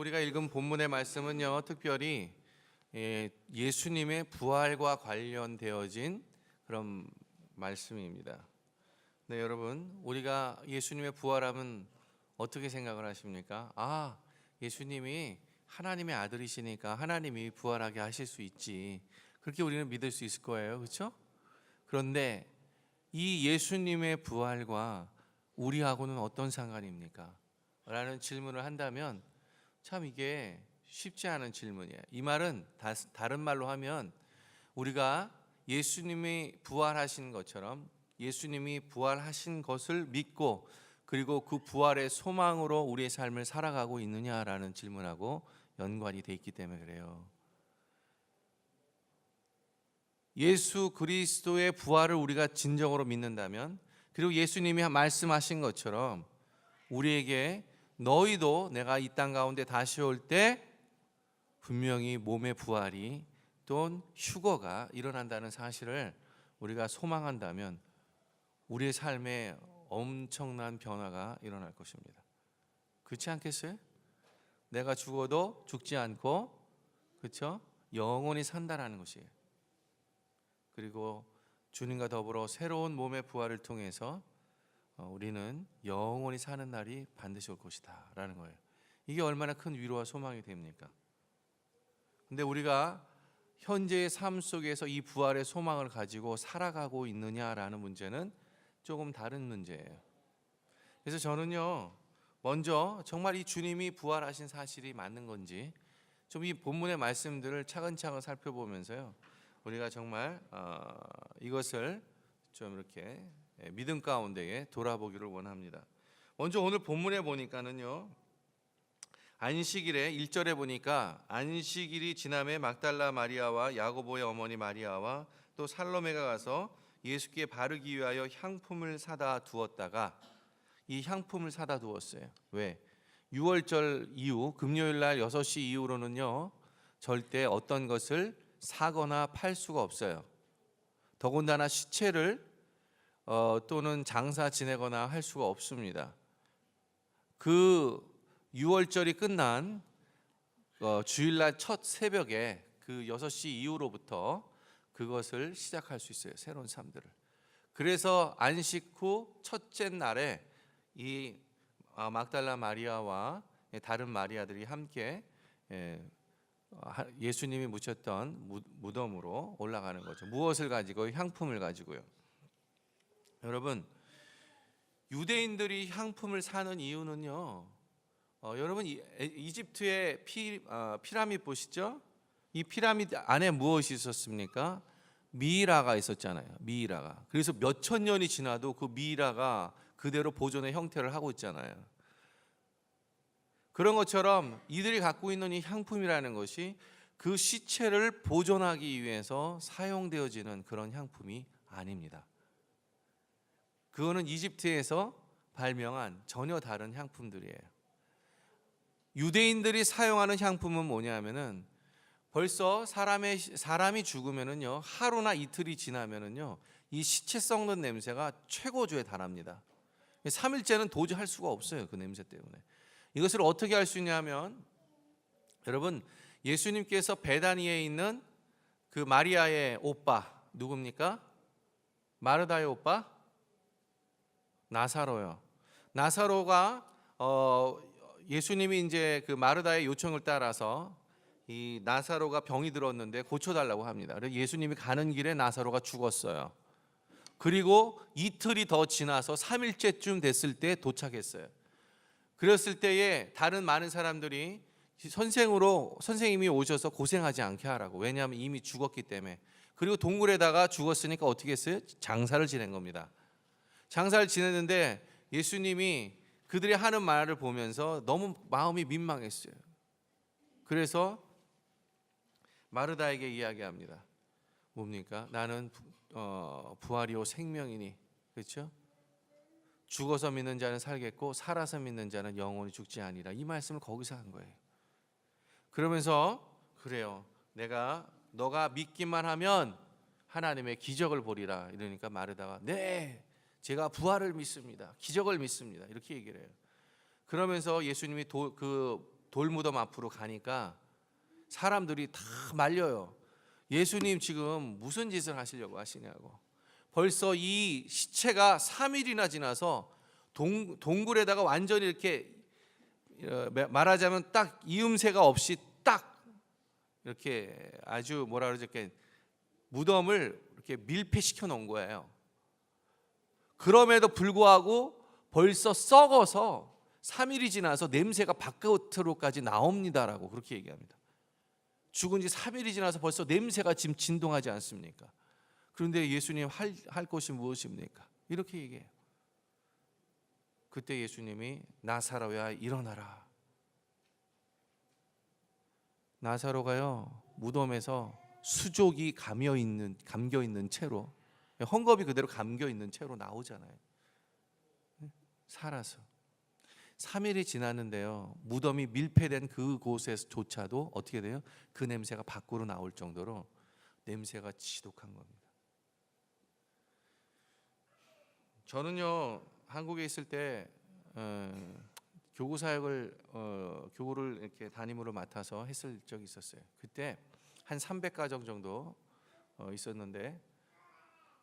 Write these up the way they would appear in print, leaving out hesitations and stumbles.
우리가 읽은 본문의 말씀은요, 특별히 예수님의 부활과 관련되어진 그런 말씀입니다. 네, 여러분, 우리가 예수님의 부활하면 어떻게 생각을 하십니까? 예수님이 하나님의 아들이시니까 하나님이 부활하게 하실 수 있지, 그렇게 우리는 믿을 수 있을 거예요. 그렇죠? 그런데 이 예수님의 부활과 우리하고는 어떤 상관입니까? 라는 질문을 한다면 참 이게 쉽지 않은 질문이에요. 이 말은 다른 말로 하면 우리가 예수님이 부활하신 것처럼 예수님이 부활하신 것을 믿고 그리고 그 부활의 소망으로 우리의 삶을 살아가고 있느냐라는 질문하고 연관이 돼 있기 때문에 그래요. 예수 그리스도의 부활을 우리가 진정으로 믿는다면, 그리고 예수님이 말씀하신 것처럼 우리에게 너희도 내가 이 땅 가운데 다시 올 때 분명히 몸의 부활이 또는 휴거가 일어난다는 사실을 우리가 소망한다면 우리의 삶에 엄청난 변화가 일어날 것입니다. 그렇지 않겠어요? 내가 죽어도 죽지 않고, 그렇죠? 영원히 산다라는 것이에요. 그리고 주님과 더불어 새로운 몸의 부활을 통해서 우리는 영원히 사는 날이 반드시 올 것이다 라는 거예요. 이게 얼마나 큰 위로와 소망이 됩니까? 근데 우리가 현재의 삶 속에서 이 부활의 소망을 가지고 살아가고 있느냐라는 문제는 조금 다른 문제예요. 그래서 저는요, 먼저 정말 이 주님이 부활하신 사실이 맞는 건지 좀 이 본문의 말씀들을 차근차근 살펴보면서요, 우리가 정말 이것을 좀 이렇게 믿음 가운데에 돌아보기를 원합니다. 먼저 오늘 본문에 보니까는요, 안식일에 1절에 보니까 안식일이 지남에 막달라 마리아와 야고보의 어머니 마리아와 또 살로메가 가서 예수께 바르기 위하여 향품을 사다 두었다가, 이 향품을 사다 두었어요. 왜? 6월절 이후 금요일 날 6시 이후로는요 절대 어떤 것을 사거나 팔 수가 없어요. 더군다나 시체를 또는 장사 지내거나 할 수가 없습니다. 그 6월절이 끝난 주일날 첫 새벽에 그 6시 이후로부터 그것을 시작할 수 있어요. 새로운 삶들을. 그래서 안식 후 첫째 날에 이 막달라 마리아와 다른 마리아들이 함께 예수님이 묻혔던 무덤으로 올라가는 거죠. 무엇을 가지고? 향품을 가지고요. 여러분, 유대인들이 향품을 사는 이유는요, 여러분 이집트의 피라미드 보시죠? 이 피라미드 안에 무엇이 있었습니까? 미이라가 있었잖아요. 미이라가. 그래서 몇천 년이 지나도 그 미이라가 그대로 보존의 형태를 하고 있잖아요. 그런 것처럼 이들이 갖고 있는 이 향품이라는 것이 그 시체를 보존하기 위해서 사용되어지는 그런 향품이 아닙니다. 그거는 이집트에서 발명한 전혀 다른 향품들이에요. 유대인들이 사용하는 향품은 뭐냐면은 벌써 사람이 죽으면은요, 하루나 이틀이 지나면은요, 이 시체 썩는 냄새가 최고조에 달합니다. 3일째는 도저히 할 수가 없어요. 그 냄새 때문에. 이것을 어떻게 할 수 있냐면, 여러분, 예수님께서 베다니에 있는 그 마리아의 오빠 누굽니까? 마르다의 오빠? 나사로요. 나사로가 예수님이 이제 그 마르다의 요청을 따라서 이 나사로가 병이 들었는데 고쳐달라고 합니다. 그래서 예수님이 가는 길에 나사로가 죽었어요. 그리고 이틀이 더 지나서 3일째쯤 됐을 때 도착했어요. 그랬을 때에 다른 많은 사람들이 선생님이 오셔서 고생하지 않게 하라고. 왜냐하면 이미 죽었기 때문에. 그리고 동굴에다가 죽었으니까 어떻게 했어요? 장사를 지낸 겁니다. 장사를 지냈는데 예수님이 그들이 하는 말을 보면서 너무 마음이 민망했어요. 그래서 마르다에게 이야기합니다. 뭡니까? 나는 부활이요 생명이니, 그렇죠? 죽어서 믿는 자는 살겠고 살아서 믿는 자는 영원히 죽지 아니라. 이 말씀을 거기서 한 거예요. 그러면서 그래요, 너가 믿기만 하면 하나님의 기적을 보리라. 이러니까 마르다가 네, 제가 부활을 믿습니다. 기적을 믿습니다. 이렇게 얘기를 해요. 그러면서 예수님이 그 돌무덤 앞으로 가니까 사람들이 다 말려요. 예수님 지금 무슨 짓을 하시려고 하시냐고. 벌써 이 시체가 3일이나 지나서 동굴에다가 완전히 이렇게 말하자면 딱 이음새가 없이 딱 이렇게 아주 뭐라 그러죠? 이렇게 무덤을 이렇게 밀폐시켜 놓은 거예요. 그럼에도 불구하고 벌써 썩어서 3일이 지나서 냄새가 바깥으로까지 나옵니다라고 그렇게 얘기합니다. 죽은 지 3일이 지나서 벌써 냄새가 지금 진동하지 않습니까? 그런데 예수님 할 것이 무엇입니까? 이렇게 얘기해요. 그때 예수님이 나사로야 일어나라. 나사로가요 무덤에서 수족이 감겨 있는 채로, 헝겊이 그대로 감겨 있는 채로 나오잖아요. 살아서 3일이 지났는데요, 무덤이 밀폐된 그곳에서조차도 어떻게 돼요? 그 냄새가 밖으로 나올 정도로 냄새가 지독한 겁니다. 저는요 한국에 있을 때 교구 사역을 교구를 이렇게 담임으로 맡아서 했을 적이 있었어요. 그때 한 300가정 정도 있었는데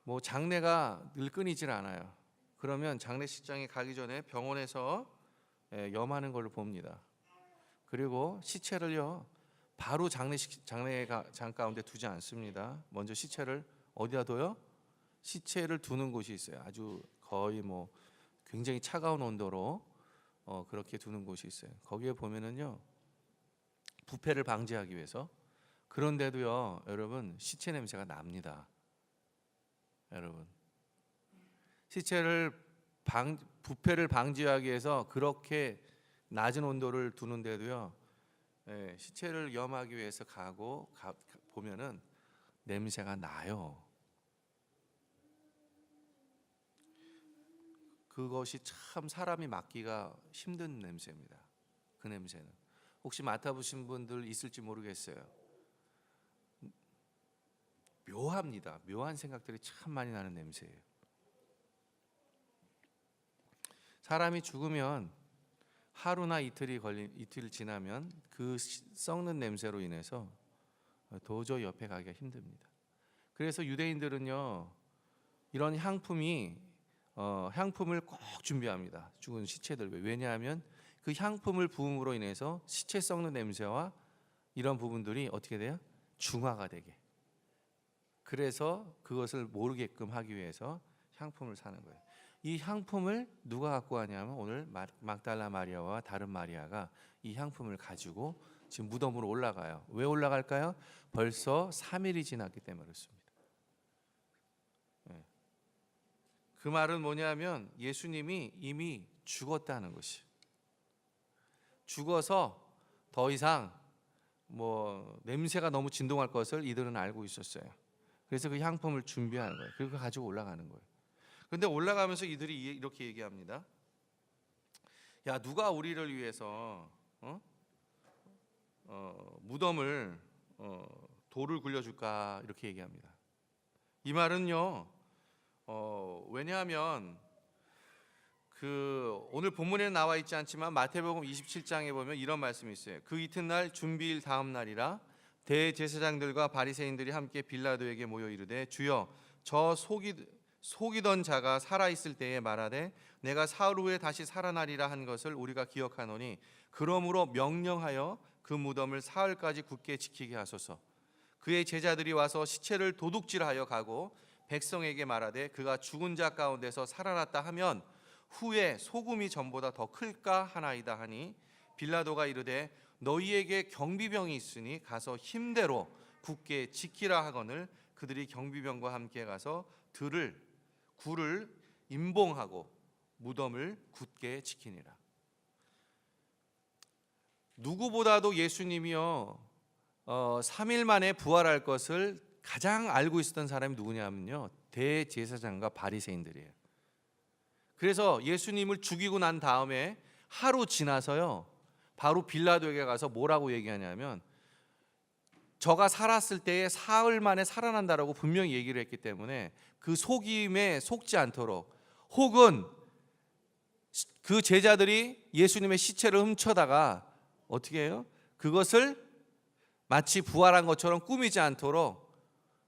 뭐 장례가 늘 끊이질 않아요. 그러면 장례식장에 가기 전에 병원에서 염하는 걸로 봅니다. 그리고 시체를요 바로 장례장 가운데 두지 않습니다. 먼저 시체를 어디다 둬요? 시체를 두는 곳이 있어요. 아주 거의 뭐 굉장히 차가운 온도로 그렇게 두는 곳이 있어요. 거기에 보면은요 부패를 방지하기 위해서. 그런데도요 여러분 시체 냄새가 납니다. 여러분 부패를 방지하기 위해서 그렇게 낮은 온도를 두는데도요 시체를 염하기 위해서 보면은 냄새가 나요. 그것이 참 사람이 맡기가 힘든 냄새입니다. 그 냄새는 혹시 맡아보신 분들 있을지 모르겠어요. 묘합니다. 묘한 생각들이 참 많이 나는 냄새예요. 사람이 죽으면 하루나 이틀 지나면 그 썩는 냄새로 인해서 도저히 옆에 가기가 힘듭니다. 그래서 유대인들은요 이런 향품을 꼭 준비합니다. 죽은 시체들. 왜냐하면 그 향품을 부음으로 인해서 시체 썩는 냄새와 이런 부분들이 어떻게 돼요? 중화가 되게. 그래서 그것을 모르게끔 하기 위해서 향품을 사는 거예요. 이 향품을 누가 갖고 왔냐면 오늘 막달라 마리아와 다른 마리아가 이 향품을 가지고 지금 무덤으로 올라가요. 왜 올라갈까요? 벌써 3일이 지났기 때문에 그렇습니다. 그 말은 뭐냐면 예수님이 이미 죽었다는 것이. 죽어서 더 이상 뭐 냄새가 너무 진동할 것을 이들은 알고 있었어요. 그래서 그 향품을 준비하는 거예요. 그리고 가지고 올라가는 거예요. 그런데 올라가면서 이들이 이렇게 얘기합니다. 야 누가 우리를 위해서 무덤을 돌을 굴려줄까 이렇게 얘기합니다. 이 말은요 왜냐하면 오늘 본문에는 나와 있지 않지만 마태복음 27장에 보면 이런 말씀이 있어요. 그 이튿날 준비일 다음 날이라 대제사장들과 바리새인들이 함께 빌라도에게 모여 이르되 주여 저 속이던 자가 살아 있을 때에 말하되 내가 사흘 후에 다시 살아나리라 한 것을 우리가 기억하노니 그러므로 명령하여 그 무덤을 사흘까지 굳게 지키게 하소서. 그의 제자들이 와서 시체를 도둑질하여 가고 백성에게 말하되 그가 죽은 자 가운데서 살아났다 하면 후에 소금이 전보다 더 클까 하나이다 하니 빌라도가 이르되 너희에게 경비병이 있으니 가서 힘대로 굳게 지키라 하거늘 그들이 경비병과 함께 가서 굴을 임봉하고 무덤을 굳게 지키니라. 누구보다도 예수님이요 3일 만에 부활할 것을 가장 알고 있었던 사람이 누구냐면요 대제사장과 바리새인들이에요. 그래서 예수님을 죽이고 난 다음에 하루 지나서요 바로 빌라도에게 가서 뭐라고 얘기하냐면 저가 살았을 때에 사흘 만에 살아난다라고 분명히 얘기를 했기 때문에 그 속임에 속지 않도록, 혹은 그 제자들이 예수님의 시체를 훔쳐다가 어떻게 해요? 그것을 마치 부활한 것처럼 꾸미지 않도록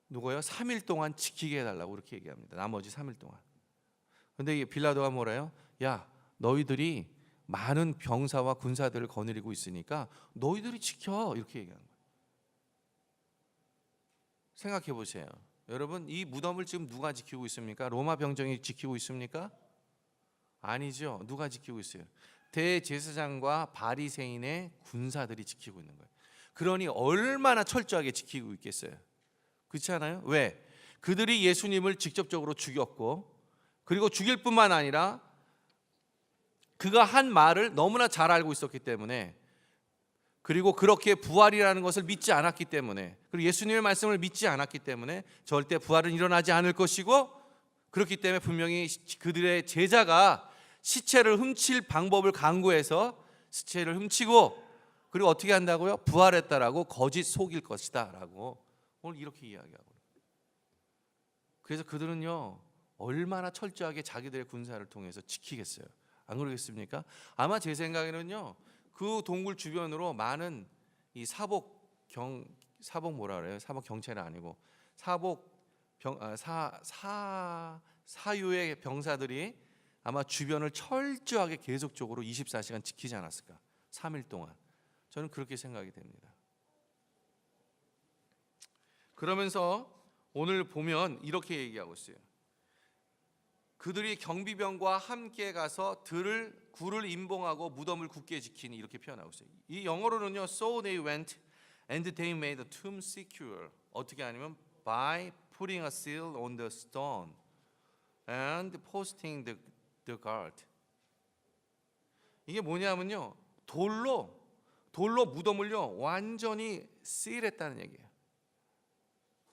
누구요? 3일 동안 지키게 해달라고 그렇게 얘기합니다. 나머지 3일 동안. 근데 빌라도가 뭐래요? 야, 너희들이 많은 병사와 군사들을 거느리고 있으니까 너희들이 지켜, 이렇게 얘기하는 거예요. 생각해 보세요. 여러분, 이 무덤을 지금 누가 지키고 있습니까? 로마 병정이 지키고 있습니까? 아니죠. 누가 지키고 있어요? 대제사장과 바리새인의 군사들이 지키고 있는 거예요. 그러니 얼마나 철저하게 지키고 있겠어요? 그렇지 않아요? 왜? 그들이 예수님을 직접적으로 죽였고, 그리고 죽일 뿐만 아니라 그가 한 말을 너무나 잘 알고 있었기 때문에, 그리고 그렇게 부활이라는 것을 믿지 않았기 때문에, 그리고 예수님의 말씀을 믿지 않았기 때문에 절대 부활은 일어나지 않을 것이고, 그렇기 때문에 분명히 그들의 제자가 시체를 훔칠 방법을 강구해서 시체를 훔치고, 그리고 어떻게 한다고요? 부활했다라고 거짓 속일 것이다 라고 오늘 이렇게 이야기하고, 그래서 그들은요 얼마나 철저하게 자기들의 군사를 통해서 지키겠어요? 안 그러겠습니까? 아마 제 생각에는요 그 동굴 주변으로 많은 이 사복 뭐라 그래요? 사복 경찰이 아니고 사유의 병사들이 아마 주변을 철저하게 계속적으로 24시간 지키지 않았을까? 3일 동안. 저는 그렇게 생각이 됩니다. 그러면서 오늘 보면 이렇게 얘기하고 있어요. 그들이 경비병과 함께 가서 굴을 임봉하고 무덤을 굳게 지키니, 이렇게 표현하고 있어요. 이 영어로는요, so they went and they made the tomb secure. 어떻게 하냐면 by putting a seal on the stone and posting the guard. 이게 뭐냐면요, 돌로 무덤을요 완전히 seal했다는 얘기예요.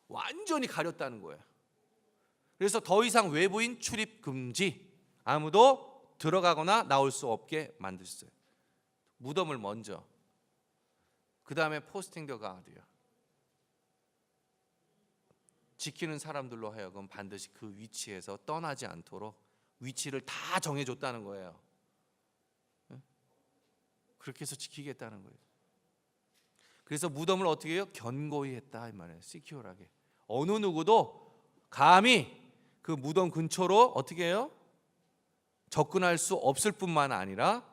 완전히 가렸다는 거예요. 그래서 더 이상 외부인 출입 금지, 아무도 들어가거나 나올 수 없게 만드셨어요. 무덤을 먼저, 그 다음에 포스팅 더 가드요. 지키는 사람들로 하여금 반드시 그 위치에서 떠나지 않도록 위치를 다 정해줬다는 거예요. 그렇게 해서 지키겠다는 거예요. 그래서 무덤을 어떻게 해요? 견고히 했다 이 말이에요. 시큐어하게. 어느 누구도 감히 그 무덤 근처로 어떻게 해요? 접근할 수 없을 뿐만 아니라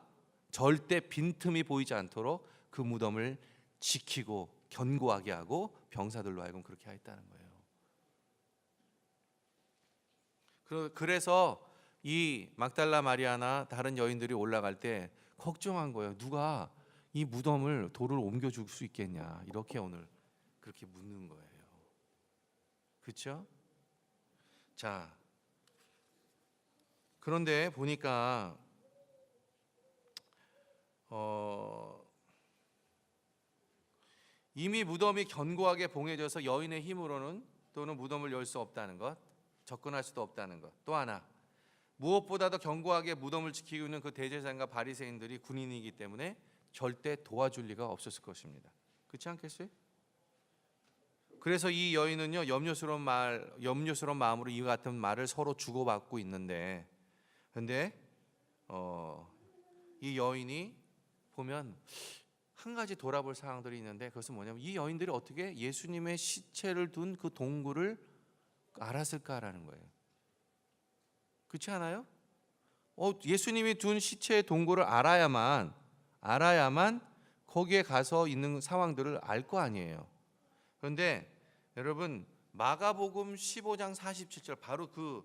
절대 빈틈이 보이지 않도록 그 무덤을 지키고 견고하게 하고 병사들로 하여금 그렇게 했다는 거예요. 그래서 이 막달라 마리아나 다른 여인들이 올라갈 때 걱정한 거예요. 누가 이 무덤을 돌을 옮겨줄 수 있겠냐, 이렇게 오늘 그렇게 묻는 거예요. 그렇죠? 자, 그런데 보니까 이미 무덤이 견고하게 봉해져서 여인의 힘으로는 또는 무덤을 열 수 없다는 것, 접근할 수도 없다는 것. 또 하나, 무엇보다도 견고하게 무덤을 지키고 있는 그 대제사장과 바리새인들이 군인이기 때문에 절대 도와줄 리가 없었을 것입니다. 그렇지 않겠어요? 그래서 이 여인은요 염려스러운 마음으로 이 같은 말을 서로 주고받고 있는데, 그런데 이 여인이 보면 한 가지 돌아볼 사항들이 있는데, 그것은 뭐냐면 이 여인들이 어떻게 예수님의 시체를 둔 그 동굴을 알았을까라는 거예요. 그렇지 않아요? 예수님이 둔 시체의 동굴을 알아야만 거기에 가서 있는 상황들을 알 거 아니에요. 그런데 여러분, 마가복음 15장 47절, 바로 그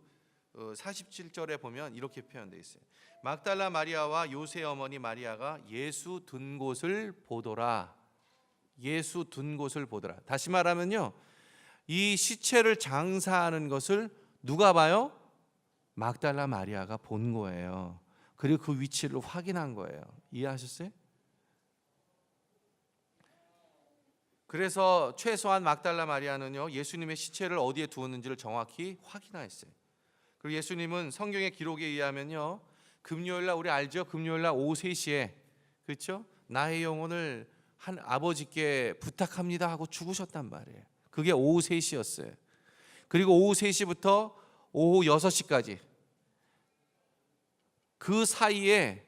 47절에 보면 이렇게 표현되어 있어요. 막달라 마리아와 요새 어머니 마리아가 예수 둔 곳을 보더라. 예수 둔 곳을 보더라. 다시 말하면요, 이 시체를 장사하는 것을 누가 봐요? 막달라 마리아가 본 거예요. 그리고 그 위치를 확인한 거예요. 이해하셨어요? 그래서 최소한 막달라 마리아는요 예수님의 시체를 어디에 두었는지를 정확히 확인했어요. 그리고 예수님은 성경의 기록에 의하면요, 금요일날, 우리 알죠? 금요일날 오후 3시에, 그렇죠? 나의 영혼을 한 아버지께 부탁합니다 하고 죽으셨단 말이에요. 그게 오후 3시였어요. 그리고 오후 3시부터 오후 6시까지 그 사이에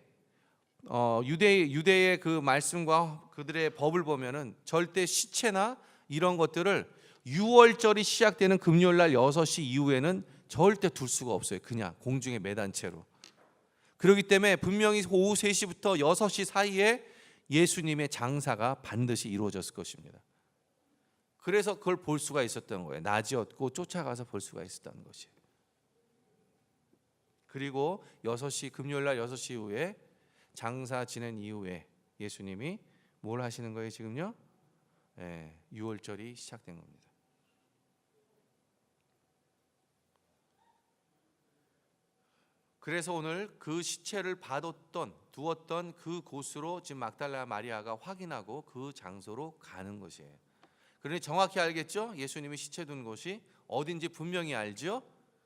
유대의 그 말씀과 그들의 법을 보면은 절대 시체나 이런 것들을 유월절이 시작되는 금요일 날 6시 이후에는 절대 둘 수가 없어요. 그냥 공중에 매단 채로. 그렇기 때문에 분명히 오후 3시부터 6시 사이에 예수님의 장사가 반드시 이루어졌을 것입니다. 그래서 그걸 볼 수가 있었던 거예요. 낮이었고 쫓아가서 볼 수가 있었다는 것이. 그리고 6시 금요일 날 6시 이후에 장사 지낸 이후에 예수님이 뭘 하시는 거예요 지금요? 유월절이 시작된 겁니다. 그래서 오늘 그 시체를 두었던 그 곳으로 지금 막달라 마리아가 확인하고 그 장소로 가는 것이에요. 그러니 정확히 알겠죠? 예수님이 시체 둔 곳이 어딘지 분명히 알죠?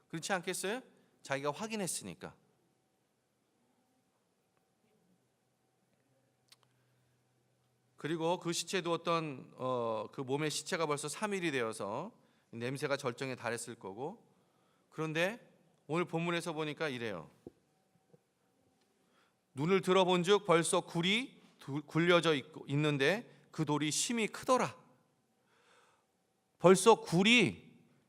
그렇지 않겠어요? 자기가 확인했으니까. 그리고 그 시체 두었던 그 몸의 시체가 벌써 3일이 되어서 냄새가 절정에 달했을 거고, 그런데 오늘 본문에서 보니까 이래요. 눈을 들어본즉 벌써 굴이 굴려져 있는데 그 돌이 심히 크더라. 벌써 굴이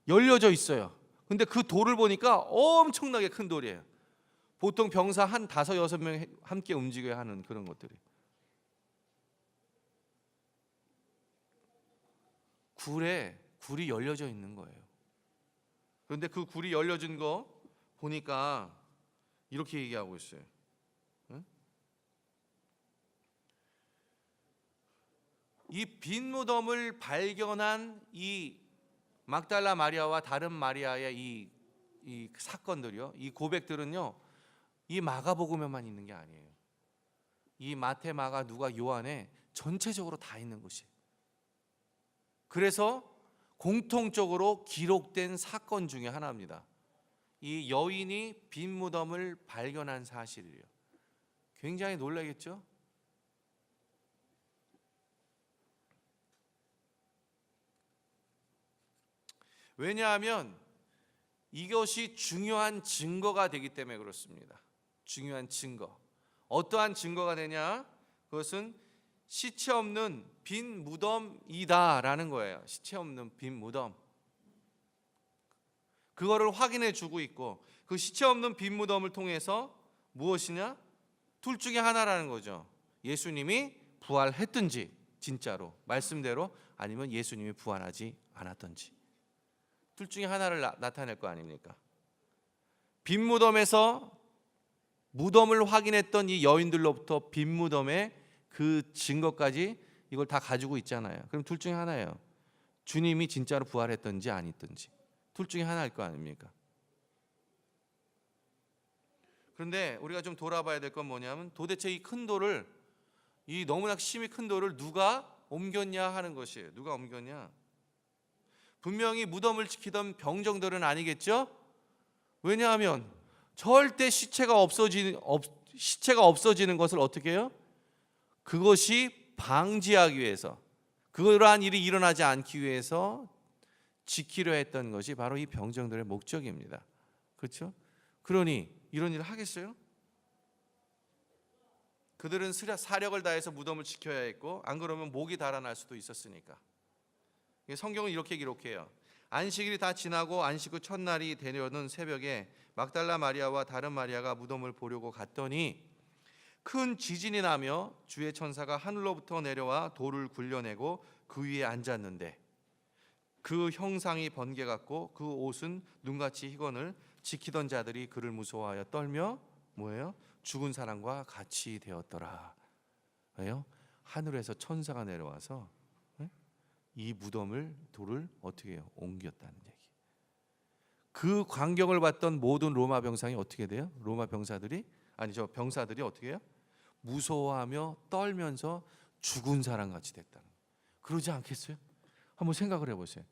열려져 있어요. 근데 그 돌을 보니까 엄청나게 큰 돌이에요. 보통 병사 한 5-6명 함께 움직여야 하는 그런 것들이. 굴이 열려져 있는 거예요. 그런데 그 굴이 열려진 거 보니까 이렇게 얘기하고 있어요. 응? 이 빈 무덤을 발견한 이 막달라 마리아와 다른 마리아의 이 사건들이요, 이 고백들은요, 이 마가복음에만 있는 게 아니에요. 이 마태, 마가, 누가, 요한에 전체적으로 다 있는 것이에요. 그래서 공통적으로 기록된 사건 중에 하나입니다. 이 여인이 빈 무덤을 발견한 사실이에요. 굉장히 놀라겠죠? 왜냐하면 이것이 중요한 증거가 되기 때문에 그렇습니다. 중요한 증거. 어떠한 증거가 되냐? 그것은 시체 없는 빈 무덤이다라는 거예요. 시체 없는 빈 무덤. 그거를 확인해 주고 있고, 그 시체 없는 빈 무덤을 통해서 무엇이냐? 둘 중에 하나라는 거죠. 예수님이 부활했든지 진짜로 말씀대로, 아니면 예수님이 부활하지 않았든지. 둘 중에 하나를 나타낼 거 아닙니까? 빈 무덤에서 무덤을 확인했던 이 여인들로부터 빈 무덤의 그 증거까지 이걸 다 가지고 있잖아요. 그럼 둘 중에 하나예요. 주님이 진짜로 부활했든지 아니든지. 둘 중에 하나일 거 아닙니까? 그런데 우리가 좀 돌아봐야 될 건 뭐냐면, 도대체 이 큰 돌을, 이 너무나 심히 큰 돌을 누가 옮겼냐 하는 것이에요. 누가 옮겼냐? 분명히 무덤을 지키던 병정들은 아니겠죠? 왜냐하면 절대 시체가 없어지는 것을 어떻게 해요? 그것이 방지하기 위해서, 그러한 일이 일어나지 않기 위해서 지키려 했던 것이 바로 이 병정들의 목적입니다. 그렇죠? 그러니 이런 일을 하겠어요? 그들은 사력을 다해서 무덤을 지켜야 했고, 안 그러면 목이 달아날 수도 있었으니까. 성경은 이렇게 기록해요. 안식일이 다 지나고 안식 후 첫날이 되려는 새벽에 막달라 마리아와 다른 마리아가 무덤을 보려고 갔더니 큰 지진이 나며 주의 천사가 하늘로부터 내려와 돌을 굴려내고 그 위에 앉았는데, 그 형상이 번개 같고 그 옷은 눈같이 희건을 지키던 자들이 그를 무서워하여 떨며 뭐예요? 죽은 사람과 같이 되었더라. 왜요? 하늘에서 천사가 내려와서 이 돌을 어떻게 해요? 옮겼다는 얘기. 그 광경을 봤던 모든 로마 병상이 어떻게 돼요? 로마 병사들이 병사들이 어떻게 해요? 무서워하며 떨면서 죽은 사람 같이 됐다는. 그러지 않겠어요? 한번 생각을 해보세요.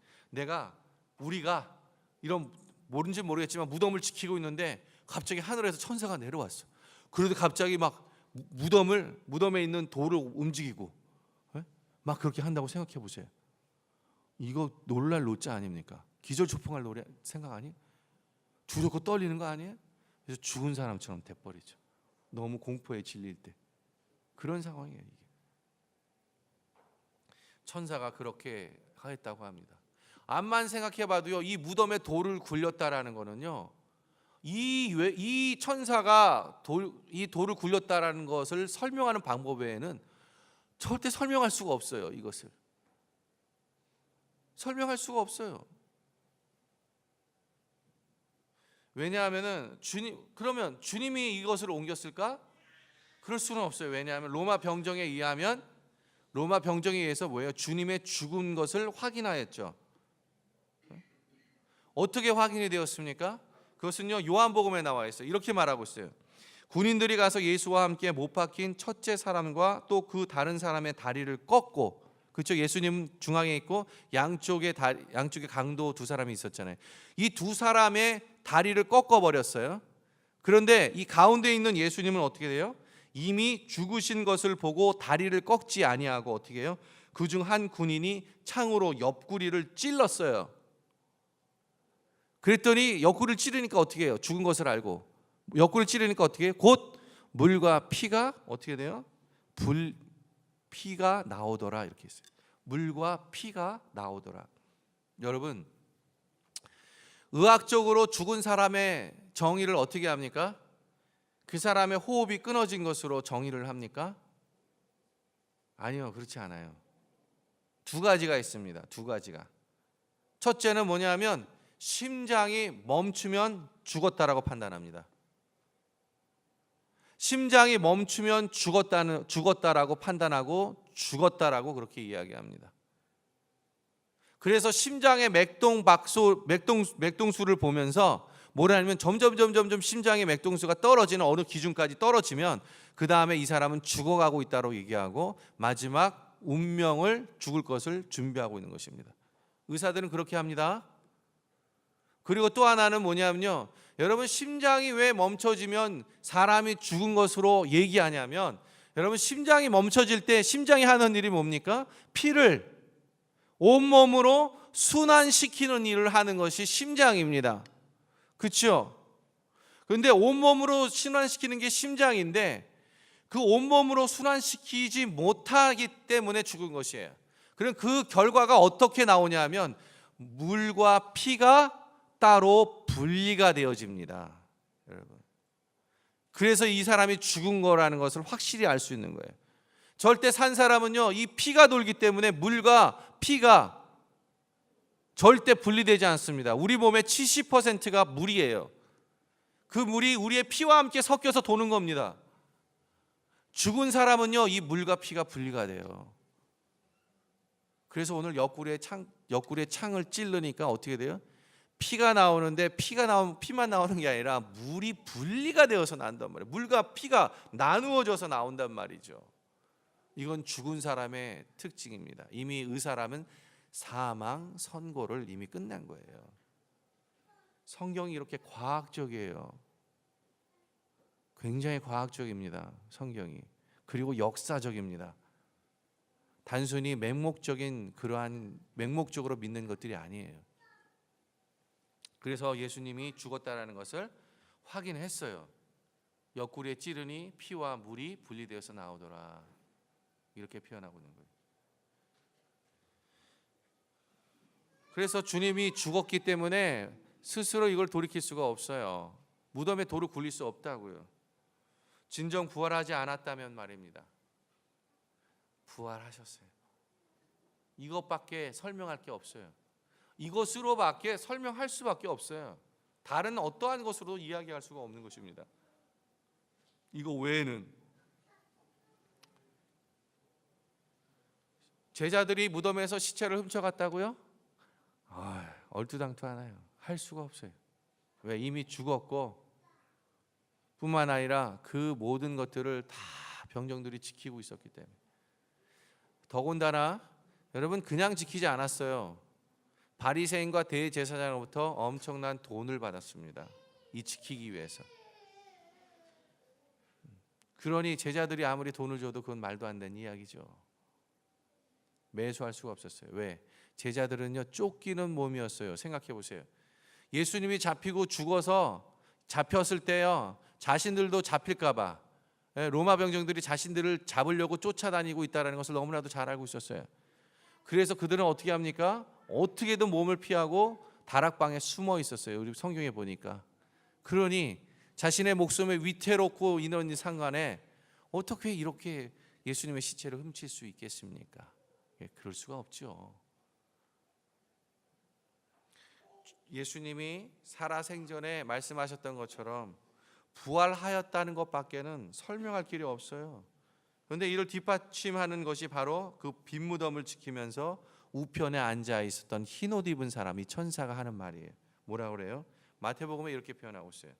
우리가 이런, 모른지 모르겠지만 무덤을 지키고 있는데 갑자기 하늘에서 천사가 내려왔어. 그래도 갑자기 막 무덤에 있는 돌을 움직이고 막 그렇게 한다고 생각해 보세요. 이거 놀랄 노자 아닙니까? 기절초풍할 노래 생각 아니에요? 두렵고 떨리는 거 아니에요? 그래서 죽은 사람처럼 돼버리죠. 너무 공포에 질릴 때. 그런 상황이에요. 이게. 천사가 그렇게 하였다고 합니다. 암만 생각해봐도요, 이 무덤에 돌을 굴렸다라는 거는요, 이 천사가 이 돌을 굴렸다라는 것을 설명하는 방법 외에는 절대 설명할 수가 없어요. 이것을 설명할 수가 없어요. 왜냐하면은 그러면 주님이 이것을 옮겼을까? 그럴 수는 없어요. 왜냐하면 로마 병정에 의해서 뭐예요? 주님의 죽은 것을 확인하였죠. 어떻게 확인이 되었습니까? 그것은요, 요한복음에 나와 있어요. 이렇게 말하고 있어요. 군인들이 가서 예수와 함께 못 박힌 첫째 사람과 또 그 다른 사람의 다리를 꺾고, 그렇죠? 예수님 중앙에 있고 양쪽에 강도 두 사람이 있었잖아요. 이 두 사람의 다리를 꺾어 버렸어요. 그런데 이 가운데 있는 예수님은 어떻게 돼요? 이미 죽으신 것을 보고 다리를 꺾지 아니하고 어떻게 해요? 그중 한 군인이 창으로 옆구리를 찔렀어요. 그랬더니 옆구리를 찌르니까 어떻게 해요? 죽은 것을 알고 옆구리를 찌르니까 어떻게 해요? 곧 물과 피가 어떻게 돼요? 피가 나오더라, 이렇게 했어요. 물과 피가 나오더라. 여러분, 의학적으로 죽은 사람의 정의를 어떻게 합니까? 그 사람의 호흡이 끊어진 것으로 정의를 합니까? 아니요, 그렇지 않아요. 두 가지가 있습니다. 두 가지가. 첫째는 뭐냐면 심장이 멈추면 죽었다라고 판단합니다. 심장이 멈추면 죽었다라고 판단하고 죽었다라고 그렇게 이야기합니다. 그래서 심장의 맥동수를 보면서 뭐라냐면 점점 심장의 맥동수가 떨어지는 어느 기준까지 떨어지면 그 다음에 이 사람은 죽어가고 있다고 얘기하고 마지막 운명을 죽을 것을 준비하고 있는 것입니다. 의사들은 그렇게 합니다. 그리고 또 하나는 뭐냐면요, 여러분, 심장이 왜 멈춰지면 사람이 죽은 것으로 얘기하냐면, 여러분, 심장이 멈춰질 때 심장이 하는 일이 뭡니까? 피를 온몸으로 순환시키는 일을 하는 것이 심장입니다. 그렇죠? 그런데 온몸으로 순환시키는 게 심장인데 그 온몸으로 순환시키지 못하기 때문에 죽은 것이에요. 그럼 그 결과가 어떻게 나오냐면 물과 피가 따로 분리가 되어집니다. 여러분, 그래서 이 사람이 죽은 거라는 것을 확실히 알 수 있는 거예요. 절대 산 사람은요, 이 피가 돌기 때문에 물과 피가 절대 분리되지 않습니다. 우리 몸의 70%가 물이에요. 그 물이 우리의 피와 함께 섞여서 도는 겁니다. 죽은 사람은요, 이 물과 피가 분리가 돼요. 그래서 오늘 옆구리에 창을 찔르니까 어떻게 돼요? 피가 나오는데 피만 나오는 게 아니라 물이 분리가 되어서 나온단 말이에요. 물과 피가 나누어져서 나온단 말이죠. 이건 죽은 사람의 특징입니다. 이미 의사라면 사망 선고를 이미 끝난 거예요. 성경이 이렇게 과학적이에요. 굉장히 과학적입니다. 성경이. 그리고 역사적입니다. 단순히 그러한 맹목적으로 믿는 것들이 아니에요. 그래서 예수님이 죽었다라는 것을 확인했어요. 옆구리에 찌르니 피와 물이 분리되어서 나오더라. 이렇게 표현하고 있는 거예요. 그래서 주님이 죽었기 때문에 스스로 이걸 돌이킬 수가 없어요. 무덤에 돌을 굴릴 수 없다고요. 진정 부활하지 않았다면 말입니다. 부활하셨어요. 이것밖에 설명할 게 없어요. 이것으로밖에 설명할 수밖에 없어요. 다른 어떠한 것으로 이야기할 수가 없는 것입니다. 이거 외에는 제자들이 무덤에서 시체를 훔쳐갔다고요? 얼토당토하나요? 할 수가 없어요. 왜? 이미 죽었고 뿐만 아니라 그 모든 것들을 다 병정들이 지키고 있었기 때문에. 더군다나 여러분, 그냥 지키지 않았어요. 바리새인과 대제사장으로부터 엄청난 돈을 받았습니다. 이 지키기 위해서. 그러니 제자들이 아무리 돈을 줘도 그건 말도 안 되는 이야기죠. 매수할 수가 없었어요. 왜? 제자들은요, 쫓기는 몸이었어요. 생각해 보세요. 예수님이 잡히고 죽어서 잡혔을 때요, 자신들도 잡힐까 봐 로마 병정들이 자신들을 잡으려고 쫓아다니고 있다는 것을 너무나도 잘 알고 있었어요. 그래서 그들은 어떻게 합니까? 어떻게든 몸을 피하고 다락방에 숨어 있었어요. 우리 성경에 보니까. 그러니 자신의 목숨에 위태롭고 이런 상관에 어떻게 이렇게 예수님의 시체를 훔칠 수 있겠습니까? 그럴 수가 없죠. 예수님이 살아생전에 말씀하셨던 것처럼 부활하였다는 것밖에는 설명할 길이 없어요. 그런데 이를 뒷받침하는 것이 바로 그 빈 무덤을 지키면서 우편에 앉아 있었던 흰옷 입은 사람이 천사가 하는 말이에요. 뭐라 그래요? 마태복음에 이렇게 표현하고 있어요.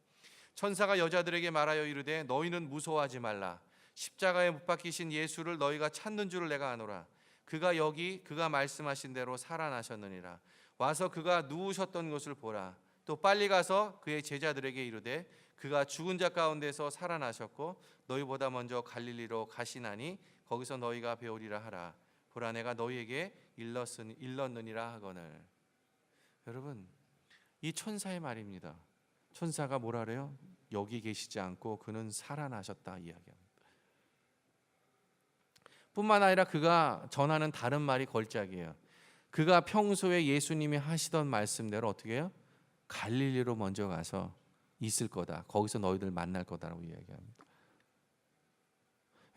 천사가 여자들에게 말하여 이르되 너희는 무서워하지 말라. 십자가에 못 박히신 예수를 너희가 찾는 줄을 내가 아노라. 그가 여기 그가 말씀하신 대로 살아나셨느니라. 와서 그가 누우셨던 것을 보라. 또 빨리 가서 그의 제자들에게 이르되 그가 죽은 자 가운데서 살아나셨고 너희보다 먼저 갈릴리로 가시나니 거기서 너희가 배우리라 하라. 보라 내가 너희에게 일렀느니라 하거늘. 여러분, 이 천사의 말입니다. 천사가 뭐라 그래요? 여기 계시지 않고 그는 살아나셨다 이야기합니다. 뿐만 아니라 그가 전하는 다른 말이 걸작이에요. 그가 평소에 예수님이 하시던 말씀대로 어떻게 해요? 갈릴리로 먼저 가서 있을 거다. 거기서 너희들 만날 거다라고 이야기합니다.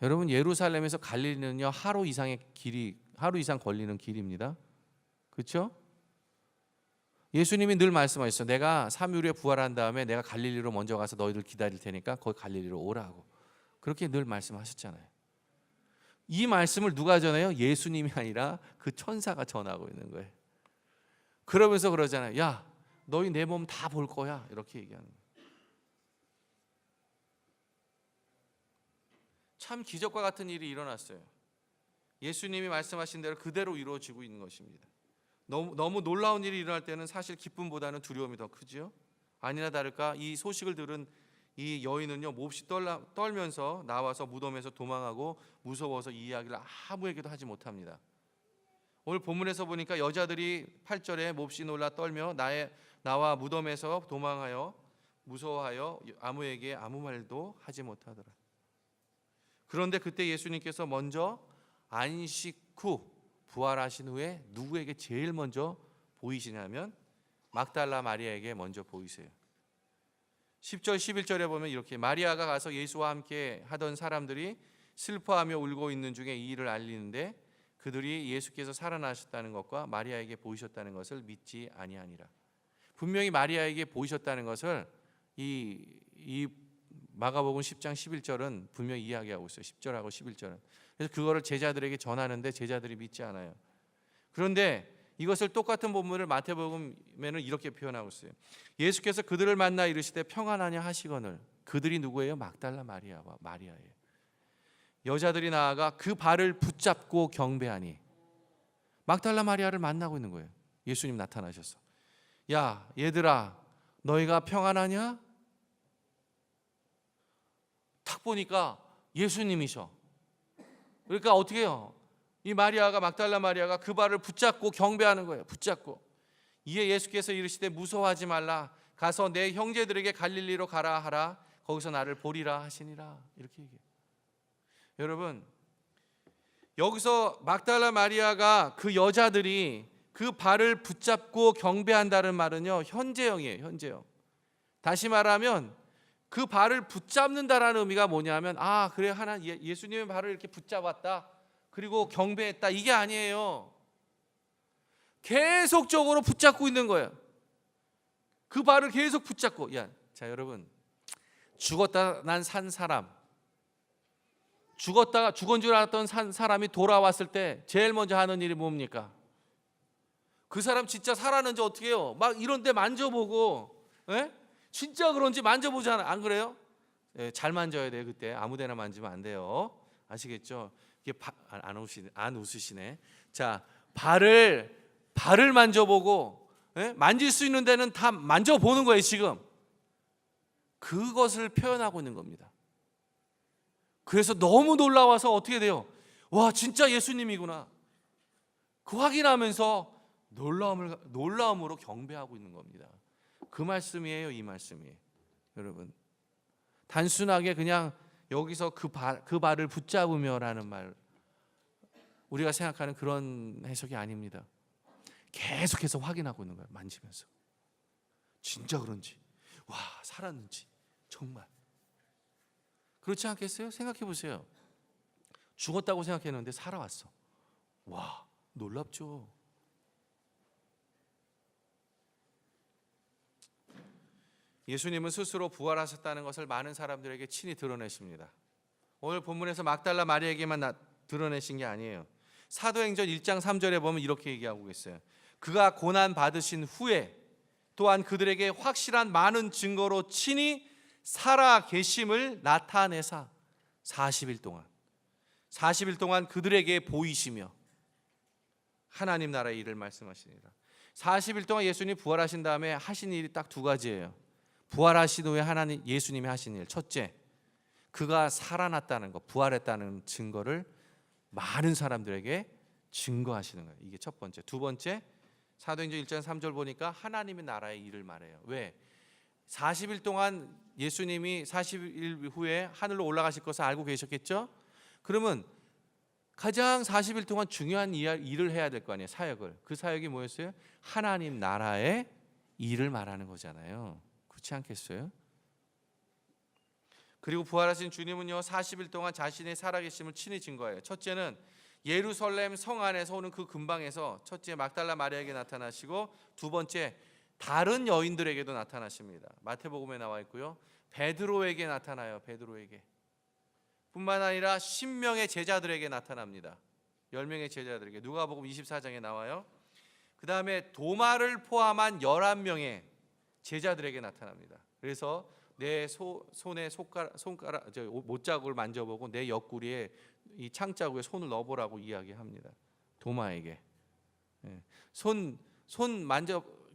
여러분, 예루살렘에서 갈릴리는요 하루 이상 걸리는 길입니다. 그렇죠? 예수님이 늘 말씀하셨어요. 내가 3일 후에 부활한 다음에 내가 갈릴리로 먼저 가서 너희들 기다릴 테니까 거기 갈릴리로 오라고. 그렇게 늘 말씀하셨잖아요. 이 말씀을 누가 전해요? 예수님이 아니라 그 천사가 전하고 있는 거예요. 그러면서 그러잖아요. 야, 너희 내 몸 다 볼 거야. 이렇게 얘기하는 거예요. 참 기적과 같은 일이 일어났어요. 예수님이 말씀하신 대로 그대로 이루어지고 있는 것입니다. 너무 놀라운 일이 일어날 때는 사실 기쁨보다는 두려움이 더 크죠. 아니나 다를까 이 소식을 들은 이 여인은요 몹시 떨면서 나와서 무덤에서 도망하고 무서워서 이 이야기를 아무에게도 하지 못합니다. 오늘 본문에서 보니까 여자들이 8절에 몹시 놀라 떨며 나와 무덤에서 도망하여 무서워하여 아무에게 아무 말도 하지 못하더라. 그런데 그때 예수님께서 먼저 안식 후 부활하신 후에 누구에게 제일 먼저 보이시냐면 막달라 마리아에게 먼저 보이세요. 10절 11절에 보면 이렇게 마리아가 가서 예수와 함께 하던 사람들이 슬퍼하며 울고 있는 중에 이 일을 알리는데 그들이 예수께서 살아나셨다는 것과 마리아에게 보이셨다는 것을 믿지 아니하니라. 분명히 마리아에게 보이셨다는 것을 이 마가복음 10장 11절은 분명히 이야기하고 있어요. 10절하고 11절은. 그래서 그거를 제자들에게 전하는데 제자들이 믿지 않아요. 그런데 이것을 똑같은 본문을 마태복음에는 이렇게 표현하고 있어요. 예수께서 그들을 만나 이르시되 평안하냐 하시거늘. 그들이 누구예요? 막달라 마리아와 마리아예요. 여자들이 나아가 그 발을 붙잡고 경배하니 막달라 마리아를 만나고 있는 거예요. 예수님 나타나셔서 야 얘들아 너희가 평안하냐? 딱 보니까 예수님이셔. 그러니까 어떻게 해요? 이 마리아가 막달라 마리아가 그 발을 붙잡고 경배하는 거예요. 붙잡고. 이에 예수께서 이르시되 무서워하지 말라. 가서 내 형제들에게 갈릴리로 가라 하라. 거기서 나를 보리라 하시니라. 이렇게 얘기해요. 여러분 여기서 막달라 마리아가 그 여자들이 그 발을 붙잡고 경배한다는 말은요 현재형이에요. 현재형. 다시 말하면 그 발을 붙잡는다라는 의미가 뭐냐면 그래 하나 예수님의 발을 이렇게 붙잡았다. 그리고 경배했다. 이게 아니에요. 계속적으로 붙잡고 있는 거예요. 그 발을 계속 붙잡고. 자 여러분 죽었다 난 산 사람 죽었다가 죽은 줄 알았던 산 사람이 돌아왔을 때 제일 먼저 하는 일이 뭡니까? 그 사람 진짜 살았는지 어떻게 해요? 막 이런 데 만져보고 진짜 그런지 만져보잖아. 안 그래요? 잘 만져야 돼요. 그때 아무 데나 만지면 안 돼요. 아시겠죠? 이게 안 웃으시네. 자, 발을 만져보고 만질 수 있는 데는 다 만져보는 거예요. 지금 그것을 표현하고 있는 겁니다. 그래서 너무 놀라워서 어떻게 돼요? 와 진짜 예수님이구나. 그 확인하면서 놀라움으로 경배하고 있는 겁니다. 그 말씀이에요. 이 말씀이에요. 여러분 단순하게 그냥 여기서 그 발을 붙잡으며라는 말, 우리가 생각하는 그런 해석이 아닙니다. 계속해서 확인하고 있는 거예요. 만지면서 진짜 그런지, 와 살았는지, 정말 그렇지 않겠어요? 생각해 보세요. 죽었다고 생각했는데 살아왔어. 와 놀랍죠. 예수님은 스스로 부활하셨다는 것을 많은 사람들에게 친히 드러내십니다. 오늘 본문에서 막달라 마리아에게만 드러내신 게 아니에요. 사도행전 1장 3절에 보면 이렇게 얘기하고 있어요. 그가 고난 받으신 후에 또한 그들에게 확실한 많은 증거로 친히 살아 계심을 나타내사 40일 동안 그들에게 보이시며 하나님 나라의 일을 말씀하시니라. 40일 동안 예수님이 부활하신 다음에 하신 일이 딱 두 가지예요. 부활하신 후에 하나님 예수님이 하신 일, 첫째, 그가 살아났다는 것, 부활했다는 증거를 많은 사람들에게 증거하시는 거예요. 이게 첫 번째. 두 번째, 사도행전 1장 3절 보니까 하나님의 나라의 일을 말해요. 왜? 40일 동안 예수님이 40일 후에 하늘로 올라가실 것을 알고 계셨겠죠? 그러면 가장 40일 동안 중요한 일을 해야 될 거 아니에요. 사역을. 그 사역이 뭐였어요? 하나님 나라의 일을 말하는 거잖아요. 그렇지 않겠어요? 그리고 부활하신 주님은요 40일 동안 자신의 살아계심을 친히 증거해요. 첫째는 예루살렘 성 안에서 오는 그 근방에서 첫째 막달라 마리아에게 나타나시고, 두 번째 다른 여인들에게도 나타나십니다. 마태복음에 나와 있고요. 베드로에게 나타나요. 베드로에게 뿐만 아니라 10명의 제자들에게 나타납니다. 10명의 제자들에게. 누가복음 24장에 나와요. 그 다음에 도마를 포함한 11명의 제자들에게 나타납니다. 그래서 내 손에 못자국을 만져보고 내 옆구리에 이 창자국에 손을 넣어보라고 이야기합니다. 도마에게.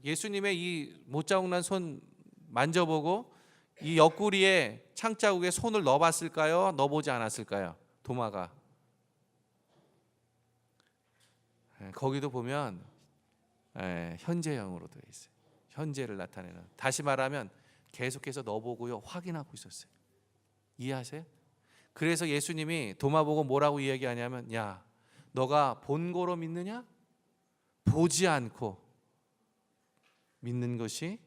예수님의 이 못자국 난 손 만져보고 이 옆구리에 창자국에 손을 넣어봤을까요? 넣어보지 않았을까요? 도마가. 거기도 보면 현재형으로 되어 있어요. 현재를 나타내는. 다시 말하면 계속해서 넣어보고요, 확인하고 있었어요. 이해하세요? 그래서 예수님이 도마 보고 뭐라고 이야기하냐면, 야 너가 본고로 믿느냐? 보지 않고 믿는 것이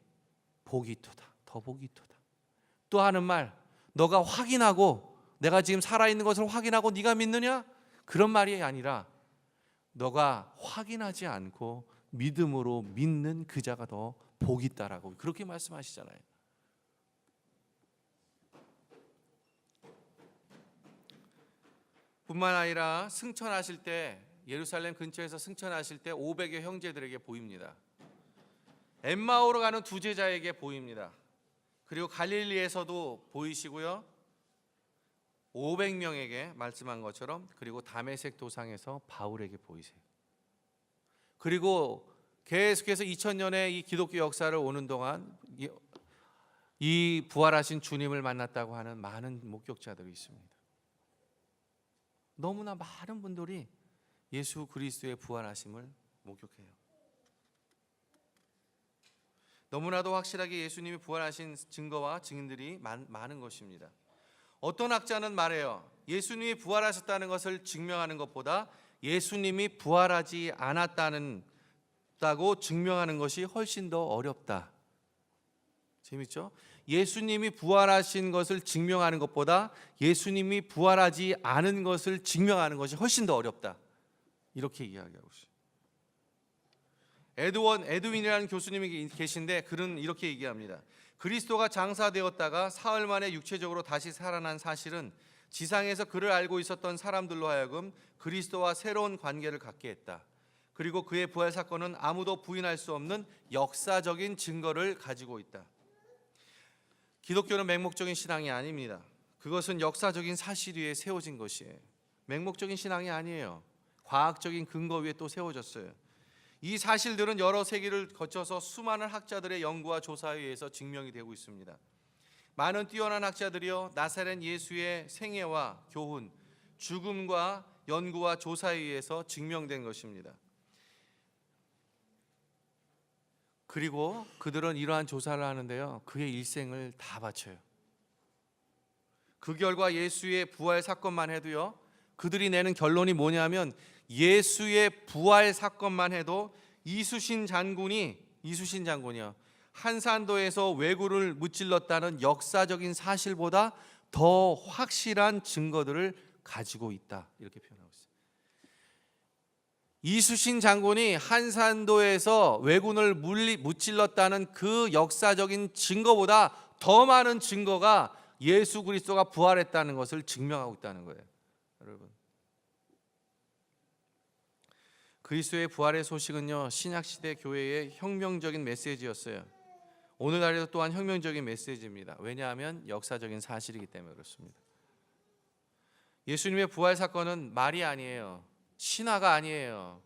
복이토다. 더 복이토다. 또 하는 말, 너가 확인하고 내가 지금 살아있는 것을 확인하고 네가 믿느냐? 그런 말이 아니라 너가 확인하지 않고 믿음으로 믿는 그 자가 더 복이 있다라고 그렇게 말씀하시잖아요. 뿐만 아니라 승천하실 때, 예루살렘 근처에서 승천하실 때 500여 형제들에게 보입니다. 엠마오로 가는 두 제자에게 보입니다. 그리고 갈릴리에서도 보이시고요, 500명에게 말씀한 것처럼, 그리고 다메섹 도상에서 바울에게 보이세요. 그리고 계속해서 2000년의 이 기독교 역사를 오는 동안 이 부활하신 주님을 만났다고 하는 많은 목격자들이 있습니다. 너무나 많은 분들이 예수 그리스도의 부활하심을 목격해요. 너무나도 확실하게 예수님이 부활하신 증거와 증인들이 많은 것입니다. 어떤 학자는 말해요. 예수님이 부활하셨다는 것을 증명하는 것보다 예수님이 부활하지 않았다고 증명하는 것이 훨씬 더 어렵다. 재밌죠? 예수님이 부활하신 것을 증명하는 것보다 예수님이 부활하지 않은 것을 증명하는 것이 훨씬 더 어렵다. 이렇게 이야기하고 있어요. 에드윈이라는 교수님이 계신데 그는 이렇게 얘기합니다. 그리스도가 장사되었다가 사흘 만에 육체적으로 다시 살아난 사실은 지상에서 그를 알고 있었던 사람들로 하여금 그리스도와 새로운 관계를 갖게 했다. 그리고 그의 부활 사건은 아무도 부인할 수 없는 역사적인 증거를 가지고 있다. 기독교는 맹목적인 신앙이 아닙니다. 그것은 역사적인 사실 위에 세워진 것이에요. 맹목적인 신앙이 아니에요. 과학적인 근거 위에 또 세워졌어요. 이 사실들은 여러 세기를 거쳐서 수많은 학자들의 연구와 조사에 의해서 증명이 되고 있습니다. 많은 뛰어난 학자들이요, 나사렛 예수의 생애와 교훈, 죽음과 연구와 조사에 의해서 증명된 것입니다. 그리고 그들은 이러한 조사를 하는데요, 그의 일생을 다 바쳐요. 그 결과 예수의 부활 사건만 해도요, 그들이 내는 결론이 뭐냐면 예수의 부활 사건만 해도 이수신 장군이요, 한산도에서 왜구를 무찔렀다는 역사적인 사실보다 더 확실한 증거들을 가지고 있다, 이렇게 표현하고 있어요. 이수신 장군이 한산도에서 왜군을 무찔렀다는 그 역사적인 증거보다 더 많은 증거가 예수 그리스도가 부활했다는 것을 증명하고 있다는 거예요. 여러분, 그리스도의 부활의 소식은요, 신약시대 교회의 혁명적인 메시지였어요. 오늘날에도 또한 혁명적인 메시지입니다. 왜냐하면 역사적인 사실이기 때문에 그렇습니다. 예수님의 부활 사건은 말이 아니에요. 신화가 아니에요.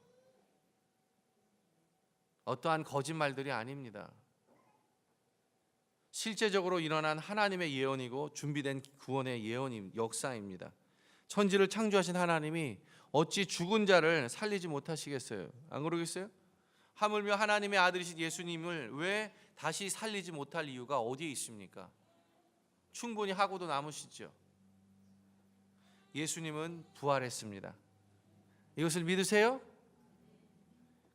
어떠한 거짓말들이 아닙니다. 실제적으로 일어난 하나님의 예언이고 준비된 구원의 역사입니다. 천지를 창조하신 하나님이 어찌 죽은 자를 살리지 못하시겠어요? 안 그러겠어요? 하물며 하나님의 아들이신 예수님을 왜 다시 살리지 못할 이유가 어디에 있습니까? 충분히 하고도 남으시죠. 예수님은 부활했습니다. 이것을 믿으세요?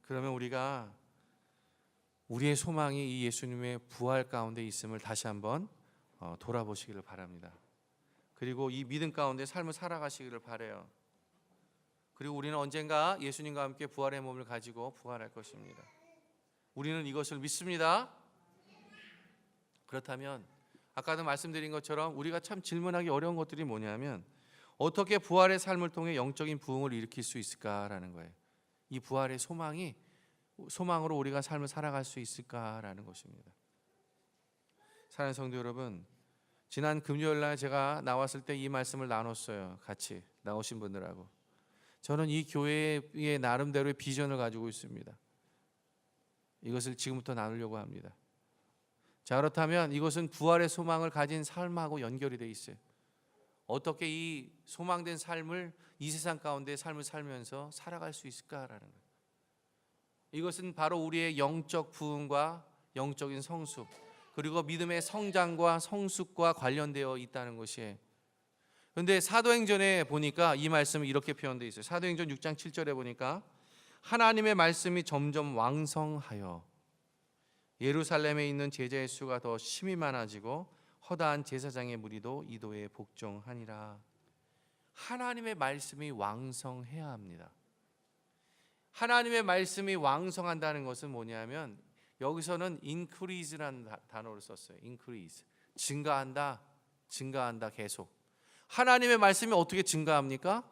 그러면 우리가 우리의 소망이 이 예수님의 부활 가운데 있음을 다시 한번 돌아보시기를 바랍니다. 그리고 이 믿음 가운데 삶을 살아가시기를 바라요. 그리고 우리는 언젠가 예수님과 함께 부활의 몸을 가지고 부활할 것입니다. 우리는 이것을 믿습니다. 그렇다면 아까도 말씀드린 것처럼 우리가 참 질문하기 어려운 것들이 뭐냐면 어떻게 부활의 삶을 통해 영적인 부흥을 일으킬 수 있을까라는 거예요. 이 부활의 소망으로 우리가 삶을 살아갈 수 있을까라는 것입니다. 사랑하는 성도 여러분, 지난 금요일 날 제가 나왔을 때 이 말씀을 나눴어요. 같이 나오신 분들하고. 저는 이 교회의 나름대로의 비전을 가지고 있습니다. 이것을 지금부터 나누려고 합니다. 자, 그렇다면 이것은 부활의 소망을 가진 삶하고 연결이 되어 있어요. 어떻게 이 소망된 삶을 이 세상 가운데 삶을 살면서 살아갈 수 있을까라는 거예요. 이것은 바로 우리의 영적 부흥과 영적인 성숙, 그리고 믿음의 성장과 성숙과 관련되어 있다는 것이에요. 그런데 사도행전에 보니까 이 말씀이 이렇게 표현되어 있어요. 사도행전 6장 7절에 보니까 하나님의 말씀이 점점 왕성하여 예루살렘에 있는 제자의 수가 더 심히 많아지고 허다한 제사장의 무리도 이도에 복종하니라. 하나님의 말씀이 왕성해야 합니다. 하나님의 말씀이 왕성한다는 것은 뭐냐면 여기서는 increase라는 단어를 썼어요. increase, 증가한다, 계속. 하나님의 말씀이 어떻게 증가합니까?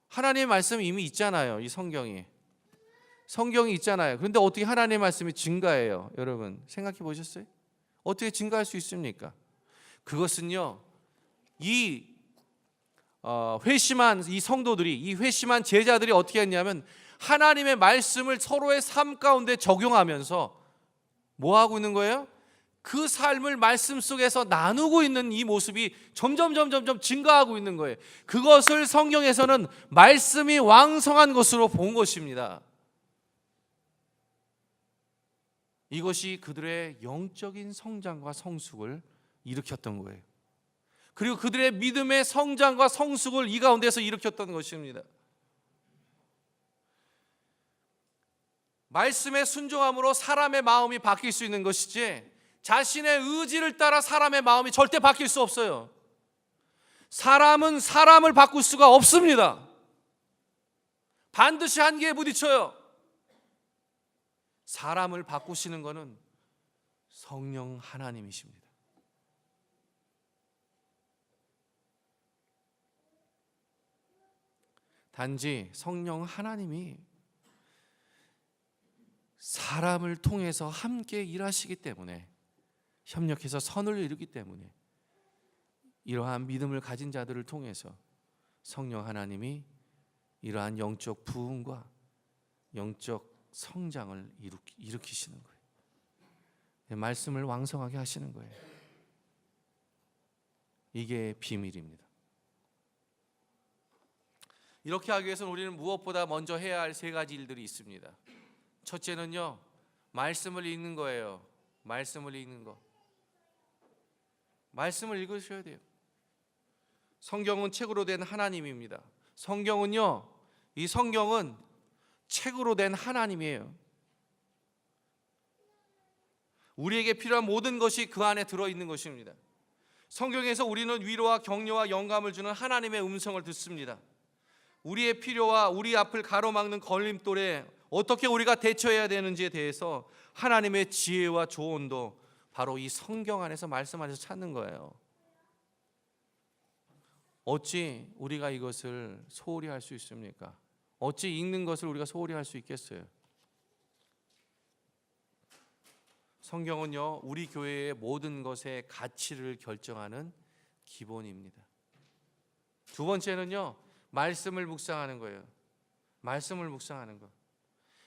하나님의 말씀이 이미 있잖아요. 이 성경이 있잖아요. 그런데 어떻게 하나님의 말씀이 증가해요? 여러분 생각해 보셨어요? 어떻게 증가할 수 있습니까? 그것은요, 이 회심한 이 성도들이, 이 회심한 제자들이 어떻게 했냐면 하나님의 말씀을 서로의 삶 가운데 적용하면서 뭐 하고 있는 거예요? 그 삶을 말씀 속에서 나누고 있는 이 모습이 점점 증가하고 있는 거예요. 그것을 성경에서는 말씀이 왕성한 것으로 본 것입니다. 이것이 그들의 영적인 성장과 성숙을 일으켰던 거예요. 그리고 그들의 믿음의 성장과 성숙을 이 가운데서 일으켰던 것입니다. 말씀에 순종함으로 사람의 마음이 바뀔 수 있는 것이지 자신의 의지를 따라 사람의 마음이 절대 바뀔 수 없어요. 사람은 사람을 바꿀 수가 없습니다. 반드시 한계에 부딪혀요. 사람을 바꾸시는 것은 성령 하나님이십니다. 단지 성령 하나님이 사람을 통해서 함께 일하시기 때문에, 협력해서 선을 이루기 때문에 이러한 믿음을 가진 자들을 통해서 성령 하나님이 이러한 영적 부흥과 영적 성장을 일으키시는 거예요. 말씀을 왕성하게 하시는 거예요. 이게 비밀입니다. 이렇게 하기 위해서는 우리는 무엇보다 먼저 해야 할 세 가지 일들이 있습니다. 첫째는요, 말씀을 읽는 거예요. 말씀을 읽는 거. 말씀을 읽으셔야 돼요. 성경은 책으로 된 하나님입니다. 성경은요, 이 성경은 책으로 된 하나님이에요. 우리에게 필요한 모든 것이 그 안에 들어있는 것입니다. 성경에서 우리는 위로와 격려와 영감을 주는 하나님의 음성을 듣습니다. 우리의 필요와 우리 앞을 가로막는 걸림돌에 어떻게 우리가 대처해야 되는지에 대해서 하나님의 지혜와 조언도 바로 이 성경 안에서, 말씀 안에서 찾는 거예요. 어찌 우리가 이것을 소홀히 할 수 있습니까? 어찌 읽는 것을 우리가 소홀히 할 수 있겠어요? 성경은요, 우리 교회의 모든 것의 가치를 결정하는 기본입니다. 두 번째는요, 말씀을 묵상하는 거예요. 말씀을 묵상하는 것.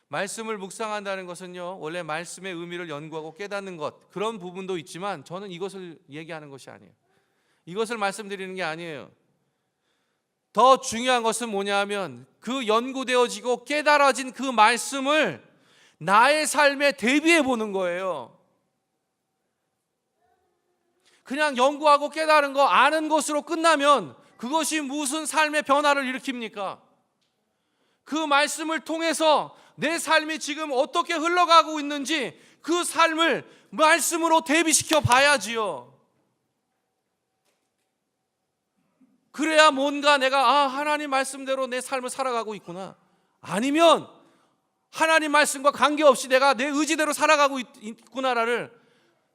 말씀을 묵상한다는 것은요, 원래 말씀의 의미를 연구하고 깨닫는 것, 그런 부분도 있지만 저는 이것을 얘기하는 것이 아니에요. 이것을 말씀드리는 게 아니에요. 더 중요한 것은 뭐냐면 그 연구되어지고 깨달아진 그 말씀을 나의 삶에 대비해 보는 거예요. 그냥 연구하고 깨달은 거, 아는 것으로 끝나면 그것이 무슨 삶의 변화를 일으킵니까? 그 말씀을 통해서 내 삶이 지금 어떻게 흘러가고 있는지 그 삶을 말씀으로 대비시켜 봐야지요. 그래야 뭔가 내가 하나님 말씀대로 내 삶을 살아가고 있구나. 아니면 하나님 말씀과 관계없이 내가 내 의지대로 살아가고 있구나를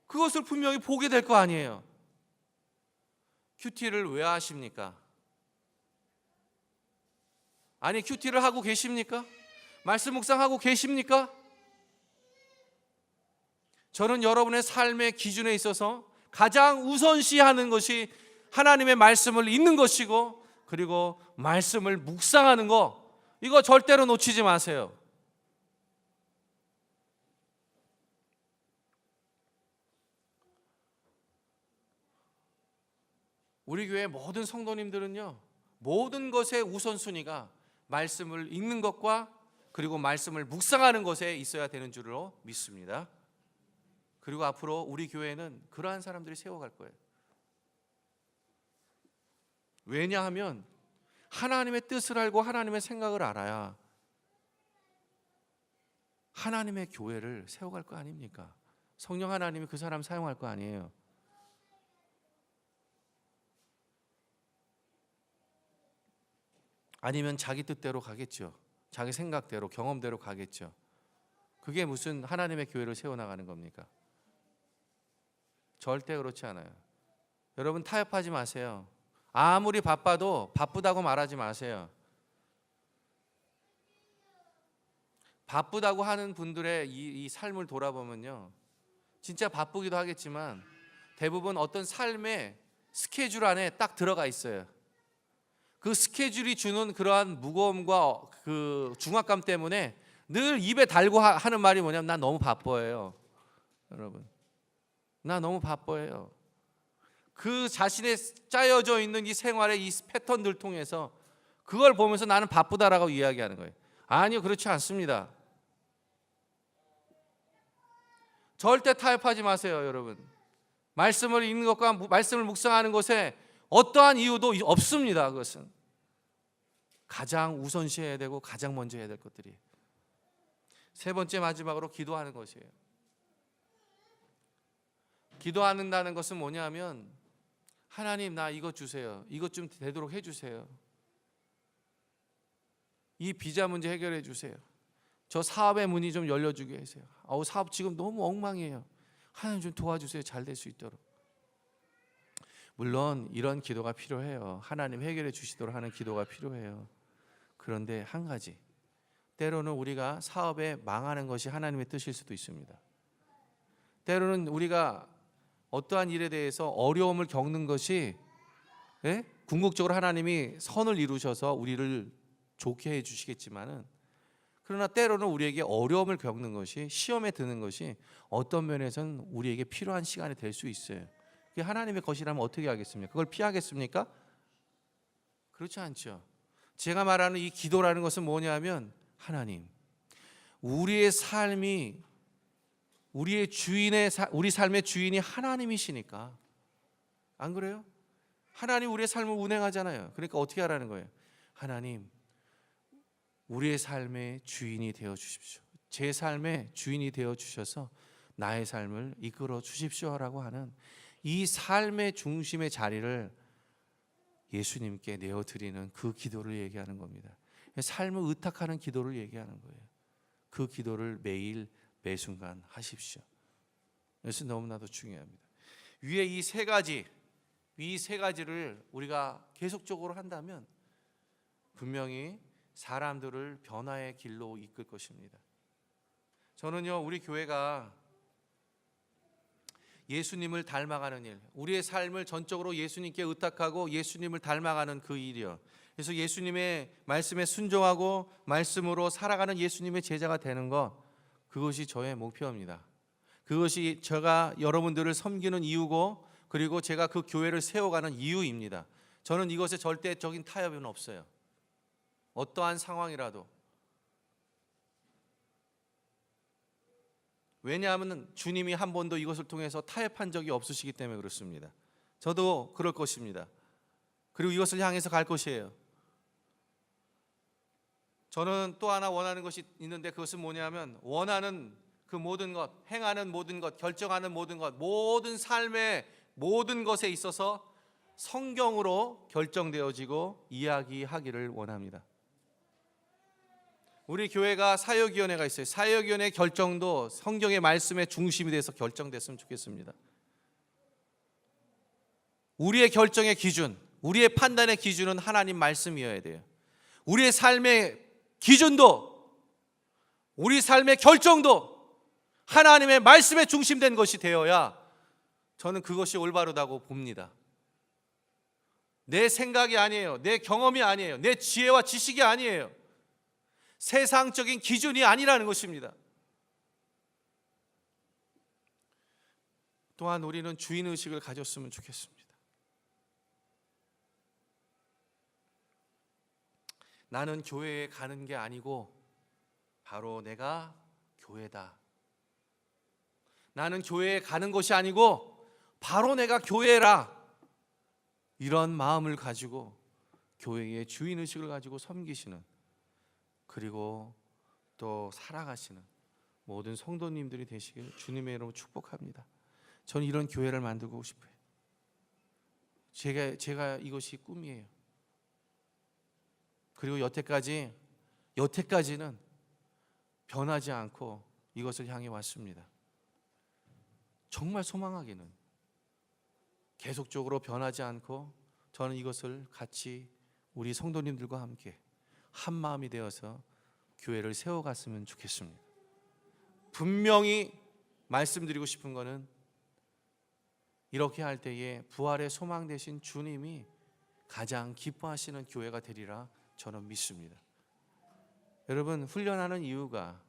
그것을 분명히 보게 될 거 아니에요. 큐티를 왜 하십니까? 아니, 큐티를 하고 계십니까? 말씀 묵상하고 계십니까? 저는 여러분의 삶의 기준에 있어서 가장 우선시하는 것이 하나님의 말씀을 읽는 것이고, 그리고 말씀을 묵상하는 거, 이거 절대로 놓치지 마세요. 우리 교회 모든 성도님들은요, 모든 것의 우선순위가 말씀을 읽는 것과 그리고 말씀을 묵상하는 것에 있어야 되는 줄로 믿습니다. 그리고 앞으로 우리 교회는 그러한 사람들이 세워갈 거예요. 왜냐하면 하나님의 뜻을 알고 하나님의 생각을 알아야 하나님의 교회를 세워갈 거 아닙니까? 성령 하나님이 그 사람 사용할 거 아니에요. 아니면 자기 뜻대로 가겠죠. 자기 생각대로, 경험대로 가겠죠. 그게 무슨 하나님의 교회를 세워나가는 겁니까? 절대 그렇지 않아요. 여러분, 타협하지 마세요. 아무리 바빠도 바쁘다고 말하지 마세요. 바쁘다고 하는 분들의 이 삶을 돌아보면요, 진짜 바쁘기도 하겠지만 대부분 어떤 삶의 스케줄 안에 딱 들어가 있어요. 그 스케줄이 주는 그러한 무거움과 그 중압감 때문에 늘 입에 달고 하는 말이 뭐냐면 나 너무 바빠요. 여러분, 나 너무 바빠요. 그 자신의 짜여져 있는 이 생활의 이 패턴들 통해서 그걸 보면서 나는 바쁘다라고 이야기하는 거예요. 아니요, 그렇지 않습니다. 절대 타협하지 마세요, 여러분. 말씀을 읽는 것과 말씀을 묵상하는 것에 어떠한 이유도 없습니다. 그것은 가장 우선시해야 되고 가장 먼저 해야 될 것들이. 세 번째, 마지막으로 기도하는 것이에요. 기도한다는 것은 뭐냐면 하나님, 나 이것 주세요. 이것 좀 되도록 해주세요. 이 비자 문제 해결해 주세요. 저 사업의 문이 좀 열려주게 해주세요. 사업 지금 너무 엉망이에요. 하나님 좀 도와주세요. 잘 될 수 있도록. 물론 이런 기도가 필요해요. 하나님 해결해 주시도록 하는 기도가 필요해요. 그런데 한 가지, 때로는 우리가 사업에 망하는 것이 하나님의 뜻일 수도 있습니다. 때로는 우리가 어떠한 일에 대해서 어려움을 겪는 것이 궁극적으로 하나님이 선을 이루셔서 우리를 좋게 해주시겠지만은, 그러나 때로는 우리에게 어려움을 겪는 것이, 시험에 드는 것이 어떤 면에서는 우리에게 필요한 시간이 될 수 있어요. 그게 하나님의 것이라면 어떻게 하겠습니까? 그걸 피하겠습니까? 그렇지 않죠. 제가 말하는 이 기도라는 것은 뭐냐면, 하나님, 우리의 삶이, 우리 삶의 주인이 하나님이시니까 안 그래요? 하나님 우리의 삶을 운행하잖아요. 그러니까 어떻게 하라는 거예요? 하나님, 우리의 삶의 주인이 되어 주십시오. 제 삶의 주인이 되어 주셔서 나의 삶을 이끌어 주십시오라고 하는 이 삶의 중심의 자리를 예수님께 내어드리는 그 기도를 얘기하는 겁니다. 삶을 의탁하는 기도를 얘기하는 거예요. 그 기도를 매일 매순간 하십시오. 그래서 너무나도 중요합니다. 위에 이 세 가지를 우리가 계속적으로 한다면 분명히 사람들을 변화의 길로 이끌 것입니다. 저는요, 우리 교회가 예수님을 닮아가는 일, 우리의 삶을 전적으로 예수님께 의탁하고 예수님을 닮아가는 그 일이요. 그래서 예수님의 말씀에 순종하고 말씀으로 살아가는 예수님의 제자가 되는 것, 그것이 저의 목표입니다. 그것이 제가 여러분들을 섬기는 이유고, 그리고 제가 그 교회를 세워가는 이유입니다. 저는 이것에 절대적인 타협은 없어요. 어떠한 상황이라도. 왜냐하면 주님이 한 번도 이것을 통해서 타협한 적이 없으시기 때문에 그렇습니다. 저도 그럴 것입니다. 그리고 이것을 향해서 갈 것이에요. 저는 또 하나 원하는 것이 있는데, 그것은 뭐냐면 원하는 그 모든 것, 행하는 모든 것, 결정하는 모든 것, 모든 삶의 모든 것에 있어서 성경으로 결정되어지고 이야기하기를 원합니다. 우리 교회가 사역위원회가 있어요. 사역위원회 결정도 성경의 말씀의 중심이 돼서 결정됐으면 좋겠습니다. 우리의 결정의 기준, 우리의 판단의 기준은 하나님 말씀이어야 돼요. 우리의 삶의 기준도, 우리 삶의 결정도 하나님의 말씀에 중심된 것이 되어야 저는 그것이 올바르다고 봅니다. 내 생각이 아니에요. 내 경험이 아니에요. 내 지혜와 지식이 아니에요. 세상적인 기준이 아니라는 것입니다. 또한 우리는 주인의식을 가졌으면 좋겠습니다. 나는 교회에 가는 게 아니고 바로 내가 교회다. 나는 교회에 가는 것이 아니고 바로 내가 교회라. 이런 마음을 가지고 교회의 주인의식을 가지고 섬기시는, 그리고 또 살아가시는 모든 성도님들이 되시길 주님의 이름으로 축복합니다. 저는 이런 교회를 만들고 싶어요. 제가 이것이 꿈이에요. 그리고 여태까지는 변하지 않고 이것을 향해 왔습니다. 정말 소망하기는 계속적으로 변하지 않고 저는 이것을 같이 우리 성도님들과 함께 한 마음이 되어서 교회를 세워갔으면 좋겠습니다. 분명히 말씀드리고 싶은 것은 이렇게 할 때에 부활의 소망 되신 주님이 가장 기뻐하시는 교회가 되리라 저는 믿습니다. 여러분, 훈련하는 이유가,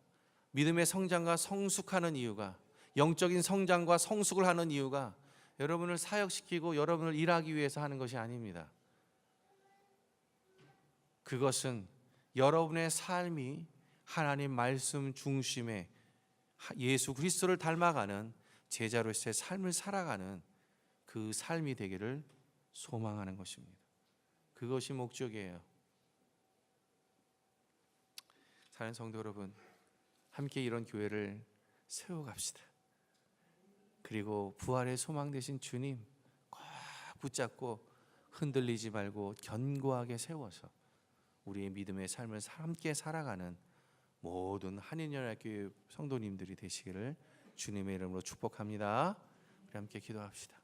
믿음의 성장과 성숙하는 이유가, 영적인 성장과 성숙을 하는 이유가 여러분을 사역시키고 여러분을 일하기 위해서 하는 것이 아닙니다. 그것은 여러분의 삶이 하나님 말씀 중심의 예수 그리스도를 닮아가는 제자로서의 삶을 살아가는 그 삶이 되기를 소망하는 것입니다. 그것이 목적이에요. 사랑하는 성도 여러분, 함께 이런 교회를 세워갑시다. 그리고 부활의 소망 되신 주님 꼭 붙잡고 흔들리지 말고 견고하게 세워서 우리의 믿음의 삶을 함께 살아가는 모든 한인연합교회 성도님들이 되시기를 주님의 이름으로 축복합니다. 우리 함께 기도합시다.